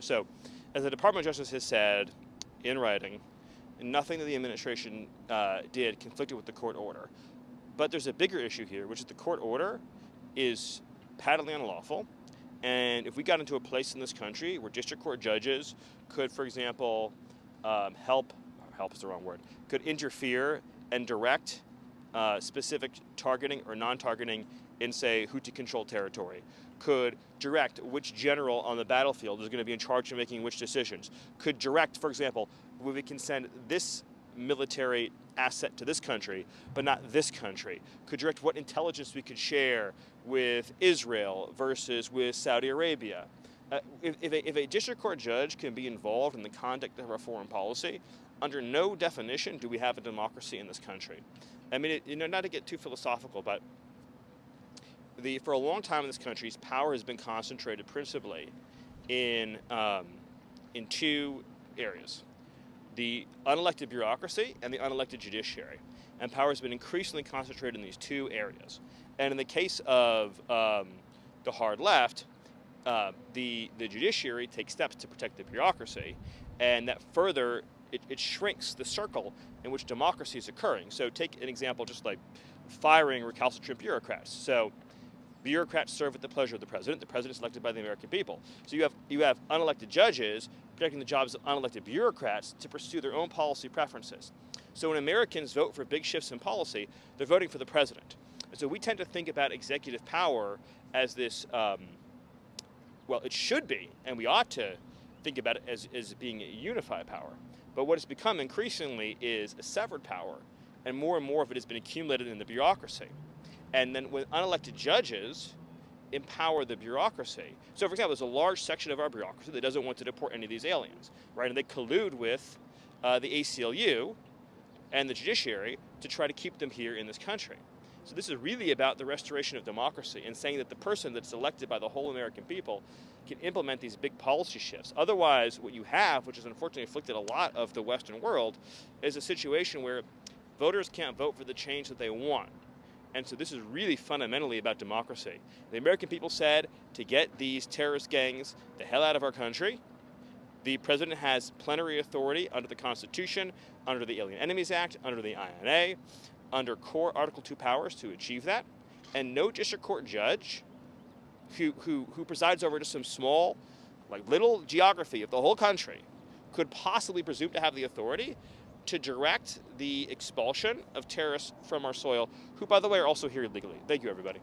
So, as the Department of Justice has said in writing, nothing that the administration did conflicted with the court order. But there's a bigger issue here, which is the court order is patently unlawful. And if we got into a place in this country where district court judges could, for example, help is the wrong word, could interfere and direct specific targeting or non-targeting in, say, Houthi-controlled territory, could direct which general on the battlefield is going to be in charge of making which decisions, could direct, for example, we can send this military asset to this country, but not this country, could direct what intelligence we could share with Israel versus with Saudi Arabia. If a district court judge can be involved in the conduct of our foreign policy, under no definition do we have a democracy in this country. I mean, not to get too philosophical, but for a long time in this country, power has been concentrated principally in two areas: the unelected bureaucracy and the unelected judiciary. And power has been increasingly concentrated in these two areas. And in the case of the hard left, the judiciary takes steps to protect the bureaucracy, and that further it shrinks the circle in which democracy is occurring. So take an example, just like firing recalcitrant bureaucrats. So bureaucrats serve at the pleasure of the president. The president is elected by the American people. So you have unelected judges protecting the jobs of unelected bureaucrats to pursue their own policy preferences. So when Americans vote for big shifts in policy, they're voting for the president. And so we tend to think about executive power as this, well, it should be, and we ought to think about it as being a unified power. But what it's become increasingly is a severed power, and more of it has been accumulated in the bureaucracy. And then when unelected judges empower the bureaucracy. So, for example, there's a large section of our bureaucracy that doesn't want to deport any of these aliens, right? And they collude with the ACLU and the judiciary to try to keep them here in this country. So this is really about the restoration of democracy and saying that the person that's elected by the whole American people can implement these big policy shifts. Otherwise, what you have, which has unfortunately afflicted a lot of the Western world, is a situation where voters can't vote for the change that they want. And so this is really fundamentally about democracy. The American people said to get these terrorist gangs the hell out of our country. The president has plenary authority under the Constitution, under the Alien Enemies Act, under the INA, under core Article 2 powers to achieve that. And no district court judge who presides over just some small, like little geography of the whole country could possibly presume to have the authority to direct the expulsion of terrorists from our soil, who, by the way, are also here illegally. Thank you, everybody.